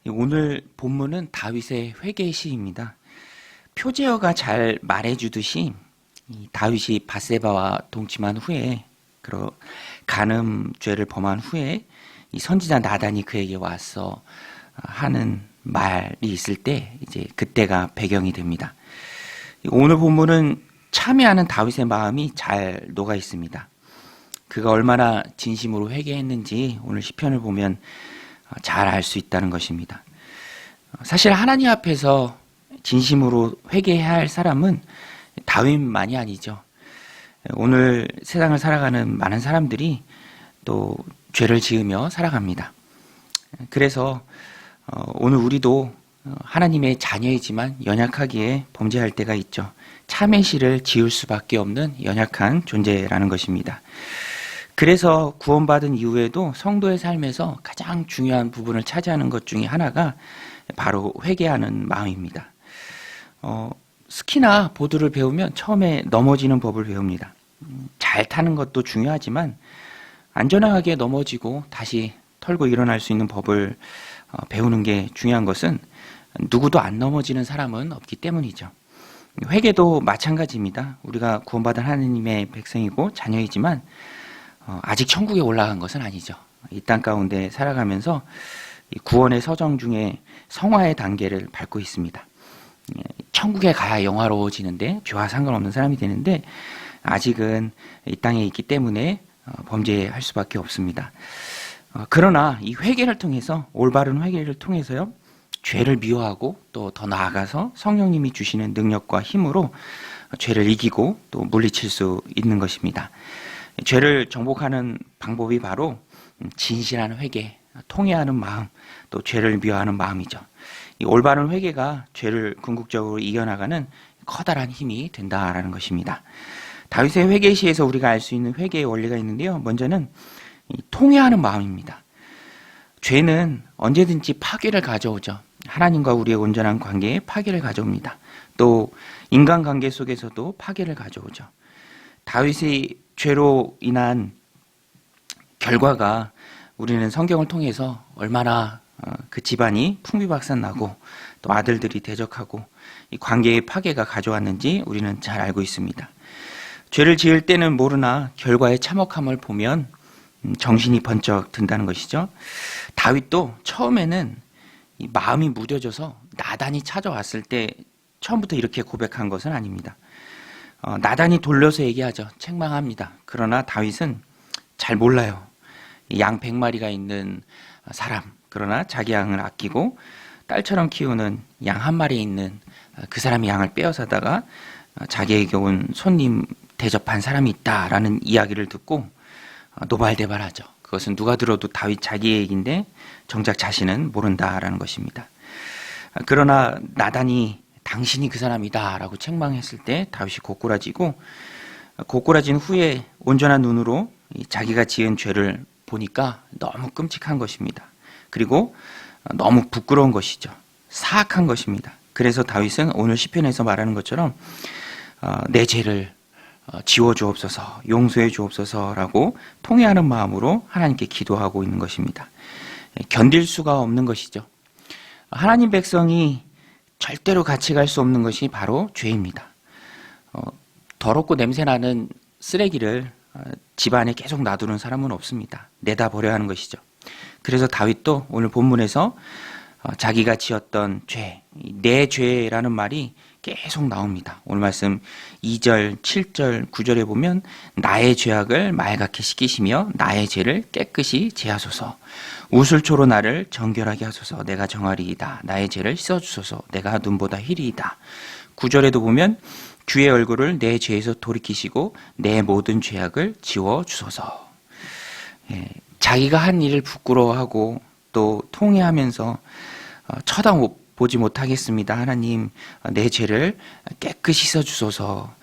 오늘 본문은 다윗의 회개 시입니다. 표제어가 잘 말해주듯이 다윗이 밧세바와 동침한 후에 그리고 간음죄를 범한 후에 이 선지자 나단이 그에게 와서 하는 말이 있을 때 이제 그때가 배경이 됩니다. 오늘 본문은 참회하는 다윗의 마음이 잘 녹아 있습니다. 그가 얼마나 진심으로 회개했는지 오늘 시편을 보면 잘 알 수 있다는 것입니다. 사실 하나님 앞에서 진심으로 회개해야 할 사람은 다윗만이 아니죠. 오늘 세상을 살아가는 많은 사람들이 또 죄를 지으며 살아갑니다. 그래서 오늘 우리도 하나님의 자녀이지만 연약하기에 범죄할 때가 있죠. 참회시를 지을 수밖에 없는 연약한 존재라는 것입니다. 그래서 구원받은 이후에도 성도의 삶에서 가장 중요한 부분을 차지하는 것 중에 하나가 바로 회개하는 마음입니다. 스키나 보드를 배우면 처음에 넘어지는 법을 배웁니다. 잘 타는 것도 중요하지만 안전하게 넘어지고 다시 털고 일어날 수 있는 법을 배우는 게 중요한 것은 누구도 안 넘어지는 사람은 없기 때문이죠. 회개도 마찬가지입니다. 우리가 구원받은 하나님의 백성이고 자녀이지만 아직 천국에 올라간 것은 아니죠. 이 땅 가운데 살아가면서 구원의 서정 중에 성화의 단계를 밟고 있습니다. 천국에 가야 영화로워지는데 죄와 상관없는 사람이 되는데 아직은 이 땅에 있기 때문에 범죄할 수밖에 없습니다. 그러나 이 회개를 통해서 올바른 회개를 통해서요 죄를 미워하고 또 더 나아가서 성령님이 주시는 능력과 힘으로 죄를 이기고 또 물리칠 수 있는 것입니다. 죄를 정복하는 방법이 바로 진실한 회개, 통회하는 마음, 또 죄를 미워하는 마음이죠. 이 올바른 회개가 죄를 궁극적으로 이겨나가는 커다란 힘이 된다라는 것입니다. 다윗의 회개시에서 우리가 알 수 있는 회개의 원리가 있는데요. 먼저는 통회하는 마음입니다. 죄는 언제든지 파괴를 가져오죠. 하나님과 우리의 온전한 관계에 파괴를 가져옵니다. 또 인간관계 속에서도 파괴를 가져오죠. 다윗의 죄로 인한 결과가 우리는 성경을 통해서 얼마나 그 집안이 풍비박산나고 또 아들들이 대적하고 이 관계의 파괴가 가져왔는지 우리는 잘 알고 있습니다. 죄를 지을 때는 모르나 결과의 참혹함을 보면 정신이 번쩍 든다는 것이죠. 다윗도 처음에는 이 마음이 무뎌져서 나단이 찾아왔을 때 처음부터 이렇게 고백한 것은 아닙니다. 나단이 돌려서 얘기하죠. 책망합니다. 그러나 다윗은 잘 몰라요. 양 100마리가 있는 사람, 그러나 자기 양을 아끼고 딸처럼 키우는 양 한 마리 있는 그 사람이 양을 빼앗아다가 자기에게 온 손님 대접한 사람이 있다라는 이야기를 듣고 노발대발하죠. 그것은 누가 들어도 다윗 자기 얘기인데 정작 자신은 모른다라는 것입니다. 그러나 나단이 당신이 그 사람이다 라고 책망했을 때 다윗이 고꾸라지고 고꾸라진 후에 온전한 눈으로 자기가 지은 죄를 보니까 너무 끔찍한 것입니다. 그리고 너무 부끄러운 것이죠. 사악한 것입니다. 그래서 다윗은 오늘 시편에서 말하는 것처럼 내 죄를 지워주옵소서, 용서해 주옵소서라고 통회하는 마음으로 하나님께 기도하고 있는 것입니다. 견딜 수가 없는 것이죠. 하나님 백성이 절대로 같이 갈 수 없는 것이 바로 죄입니다. 더럽고 냄새나는 쓰레기를 집안에 계속 놔두는 사람은 없습니다. 내다 버려야 하는 것이죠. 그래서 다윗도 오늘 본문에서 자기가 지었던 죄, 내 죄라는 말이 계속 나옵니다. 오늘 말씀 2절, 7절, 9절에 보면 나의 죄악을 말갛게 씻기시며 나의 죄를 깨끗이 제하소서. 우슬초로 나를 정결하게 하소서. 내가 정하리이다. 나의 죄를 씻어주소서. 내가 눈보다 희리이다. 9절에도 보면 주의 얼굴을 내 죄에서 돌이키시고 내 모든 죄악을 지워주소서. 자기가 한 일을 부끄러워하고 또 통회하면서 쳐다보지 못하겠습니다. 하나님, 내 죄를 깨끗이 씻어주소서,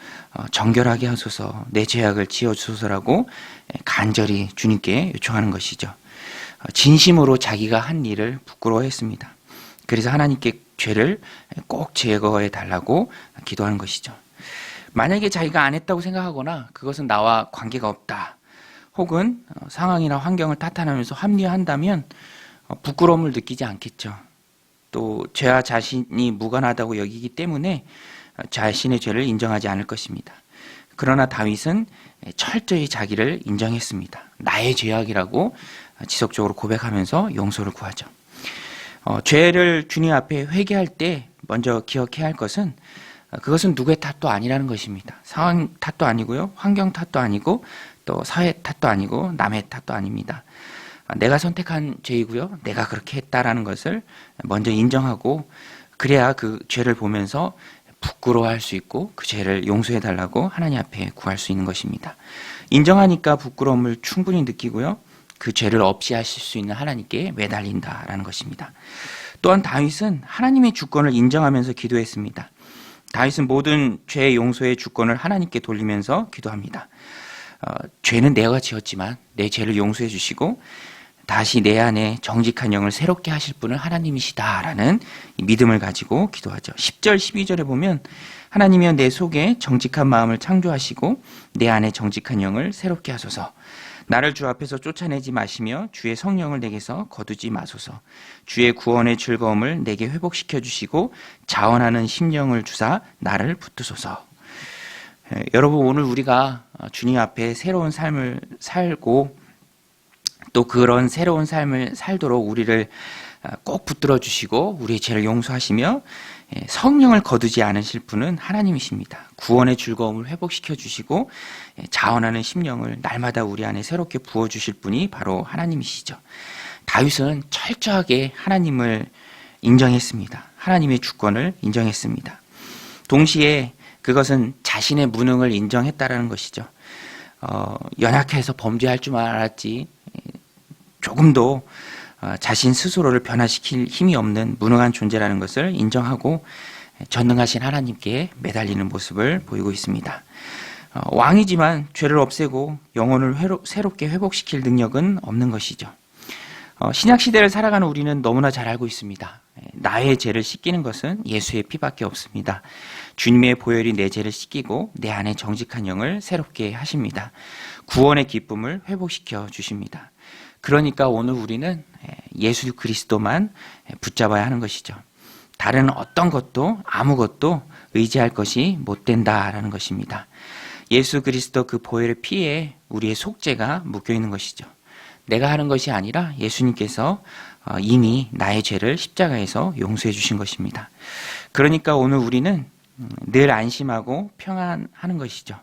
정결하게 하소서, 내 죄악을 지어주소서라고 간절히 주님께 요청하는 것이죠. 진심으로 자기가 한 일을 부끄러워했습니다. 그래서 하나님께 죄를 꼭 제거해 달라고 기도하는 것이죠. 만약에 자기가 안 했다고 생각하거나 그것은 나와 관계가 없다, 혹은 상황이나 환경을 탓하면서 합리화한다면 부끄러움을 느끼지 않겠죠. 또 죄와 자신이 무관하다고 여기기 때문에 자신의 죄를 인정하지 않을 것입니다. 그러나 다윗은 철저히 자기를 인정했습니다. 나의 죄악이라고 지속적으로 고백하면서 용서를 구하죠. 죄를 주님 앞에 회개할 때 먼저 기억해야 할 것은 그것은 누구의 탓도 아니라는 것입니다. 상황 탓도 아니고요. 환경 탓도 아니고 또 사회 탓도 아니고 남의 탓도 아닙니다. 내가 선택한 죄이고요. 내가 그렇게 했다라는 것을 먼저 인정하고 그래야 그 죄를 보면서 부끄러워할 수 있고 그 죄를 용서해달라고 하나님 앞에 구할 수 있는 것입니다. 인정하니까 부끄러움을 충분히 느끼고요. 그 죄를 없이 하실 수 있는 하나님께 매달린다라는 것입니다. 또한 다윗은 하나님의 주권을 인정하면서 기도했습니다. 다윗은 모든 죄 용서의 주권을 하나님께 돌리면서 기도합니다. 죄는 내가 지었지만 내 죄를 용서해 주시고 다시 내 안에 정직한 영을 새롭게 하실 분은 하나님이시다라는 믿음을 가지고 기도하죠. 10절 12절에 보면 하나님이여 내 속에 정직한 마음을 창조하시고 내 안에 정직한 영을 새롭게 하소서. 나를 주 앞에서 쫓아내지 마시며 주의 성령을 내게서 거두지 마소서. 주의 구원의 즐거움을 내게 회복시켜 주시고 자원하는 심령을 주사 나를 붙드소서. 여러분 오늘 우리가 주님 앞에 새로운 삶을 살고 또 그런 새로운 삶을 살도록 우리를 꼭 붙들어 주시고 우리의 죄를 용서하시며 성령을 거두지 않으실 분은 하나님이십니다. 구원의 즐거움을 회복시켜 주시고 자원하는 심령을 날마다 우리 안에 새롭게 부어 주실 분이 바로 하나님이시죠. 다윗은 철저하게 하나님을 인정했습니다. 하나님의 주권을 인정했습니다. 동시에 그것은 자신의 무능을 인정했다라는 것이죠. 연약해서 범죄할 줄만 알았지 조금도 자신 스스로를 변화시킬 힘이 없는 무능한 존재라는 것을 인정하고 전능하신 하나님께 매달리는 모습을 보이고 있습니다. 왕이지만 죄를 없애고 영혼을 새롭게 회복시킬 능력은 없는 것이죠. 신약시대를 살아가는 우리는 너무나 잘 알고 있습니다. 나의 죄를 씻기는 것은 예수의 피밖에 없습니다. 주님의 보혈이 내 죄를 씻기고 내 안에 정직한 영을 새롭게 하십니다. 구원의 기쁨을 회복시켜 주십니다. 그러니까 오늘 우리는 예수 그리스도만 붙잡아야 하는 것이죠. 다른 어떤 것도 아무것도 의지할 것이 못 된다라는 것입니다. 예수 그리스도 그 보혈의 피에 우리의 속죄가 묶여 있는 것이죠. 내가 하는 것이 아니라 예수님께서 이미 나의 죄를 십자가에서 용서해 주신 것입니다. 그러니까 오늘 우리는 늘 안심하고 평안하는 것이죠.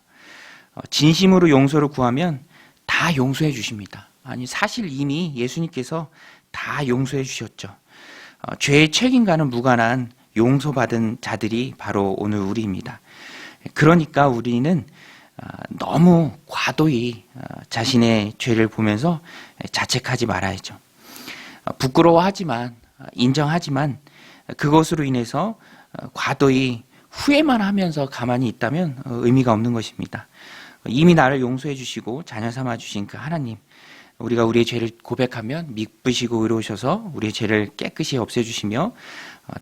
진심으로 용서를 구하면 다 용서해 주십니다. 아니 사실 이미 예수님께서 다 용서해 주셨죠. 죄의 책임과는 무관한 용서받은 자들이 바로 오늘 우리입니다. 그러니까 우리는 너무 과도히 자신의 죄를 보면서 자책하지 말아야죠. 부끄러워하지만 인정하지만 그것으로 인해서 과도히 후회만 하면서 가만히 있다면 의미가 없는 것입니다. 이미 나를 용서해 주시고 자녀 삼아 주신 그 하나님, 우리가 우리의 죄를 고백하면 미쁘시고 의로우셔서 우리의 죄를 깨끗이 없애주시며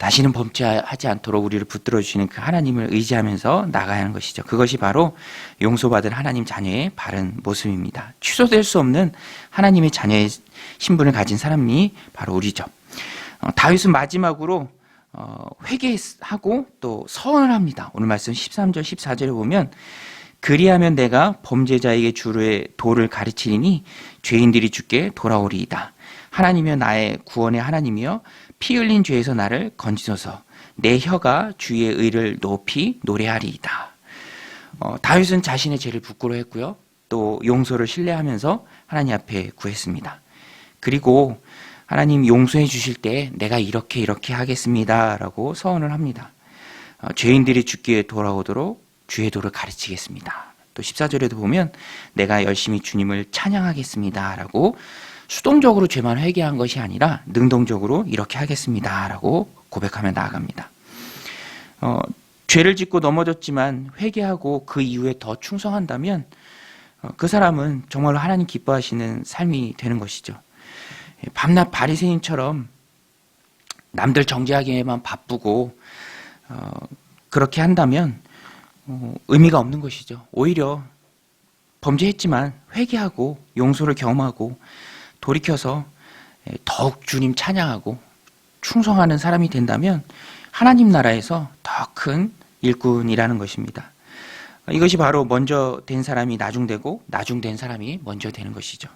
다시는 범죄하지 않도록 우리를 붙들어 주시는 그 하나님을 의지하면서 나가야 하는 것이죠. 그것이 바로 용서받은 하나님 자녀의 바른 모습입니다. 취소될 수 없는 하나님의 자녀의 신분을 가진 사람이 바로 우리죠. 다윗은 마지막으로 회개하고 또 서원을 합니다. 오늘 말씀 13절 14절에 보면 그리하면 내가 범죄자에게 주의 도를 가르치리니 죄인들이 주께 돌아오리이다. 하나님이여 나의 구원의 하나님이여 피 흘린 죄에서 나를 건지소서. 내 혀가 주의 의를 높이 노래하리이다. 다윗은 자신의 죄를 부끄러워했고요. 또 용서를 신뢰하면서 하나님 앞에 구했습니다. 그리고 하나님 용서해 주실 때 내가 이렇게 하겠습니다 라고 서원을 합니다. 죄인들이 주께 돌아오도록 주의 도를 가르치겠습니다. 또 14절에도 보면 내가 열심히 주님을 찬양하겠습니다 라고 수동적으로 죄만 회개한 것이 아니라 능동적으로 이렇게 하겠습니다 라고 고백하며 나아갑니다. 죄를 짓고 넘어졌지만 회개하고 그 이후에 더 충성한다면 그 사람은 정말로 하나님 기뻐하시는 삶이 되는 것이죠. 밤낮 바리새인처럼 남들 정죄하기에만 바쁘고 그렇게 한다면 의미가 없는 것이죠. 오히려 범죄했지만 회개하고 용서를 경험하고 돌이켜서 더욱 주님 찬양하고 충성하는 사람이 된다면 하나님 나라에서 더 큰 일꾼이라는 것입니다. 이것이 바로 먼저 된 사람이 나중되고 나중된 사람이 먼저 되는 것이죠.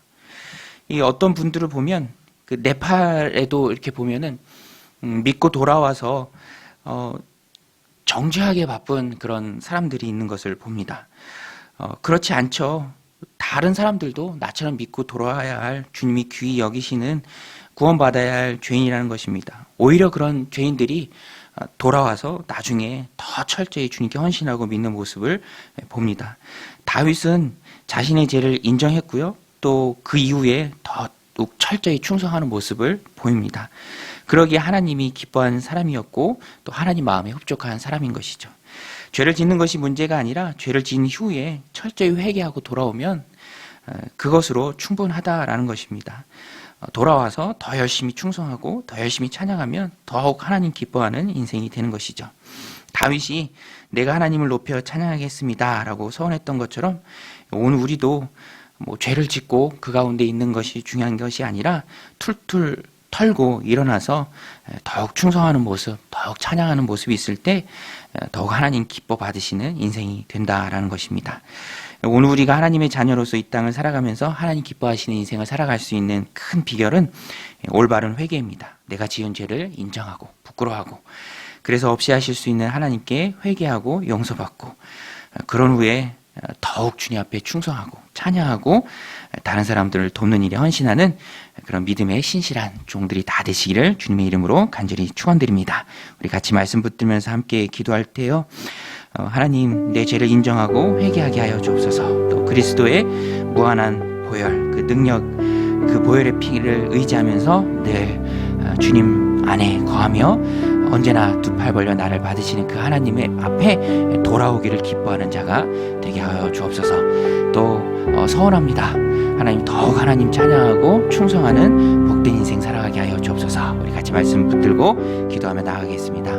이 어떤 분들을 보면 그 네팔에도 이렇게 보면은 믿고 돌아와서 정죄하게 바쁜 그런 사람들이 있는 것을 봅니다. 그렇지 않죠. 다른 사람들도 나처럼 믿고 돌아와야 할 주님이 귀히 여기시는 구원받아야 할 죄인이라는 것입니다. 오히려 그런 죄인들이 돌아와서 나중에 더 철저히 주님께 헌신하고 믿는 모습을 봅니다. 다윗은 자신의 죄를 인정했고요. 또 그 이후에 더욱 철저히 충성하는 모습을 보입니다. 그러기에 하나님이 기뻐하는 사람이었고 또 하나님 마음에 흡족한 사람인 것이죠. 죄를 짓는 것이 문제가 아니라 죄를 지은 후에 철저히 회개하고 돌아오면 그것으로 충분하다라는 것입니다. 돌아와서 더 열심히 충성하고 더 열심히 찬양하면 더욱 하나님 기뻐하는 인생이 되는 것이죠. 다윗이 내가 하나님을 높여 찬양하겠습니다 라고 서원했던 것처럼 오늘 우리도 죄를 짓고 그 가운데 있는 것이 중요한 것이 아니라 툴툴 털고 일어나서 더욱 충성하는 모습, 더욱 찬양하는 모습이 있을 때 더욱 하나님 기뻐 받으시는 인생이 된다라는 것입니다. 오늘 우리가 하나님의 자녀로서 이 땅을 살아가면서 하나님 기뻐하시는 인생을 살아갈 수 있는 큰 비결은 올바른 회개입니다. 내가 지은 죄를 인정하고 부끄러워하고 그래서 없이 하실 수 있는 하나님께 회개하고 용서받고 그런 후에 더욱 주님 앞에 충성하고 찬양하고 다른 사람들을 돕는 일에 헌신하는 그런 믿음의 신실한 종들이 다 되시기를 주님의 이름으로 간절히 축원드립니다. 우리 같이 말씀 붙들면서 함께 기도할 때요. 하나님 내 죄를 인정하고 회개하게 하여 주옵소서. 또 그리스도의 무한한 보혈 그 능력 그 보혈의 피를 의지하면서 늘 주님 안에 거하며 언제나 두 팔 벌려 나를 받으시는 그 하나님의 앞에 돌아오기를 기뻐하는 자가 되게 하여 주옵소서. 또 서원합니다. 하나님 더욱 하나님 찬양하고 충성하는 복된 인생 살아가게 하여 주옵소서. 우리 같이 말씀 붙들고 기도하며 나아가겠습니다.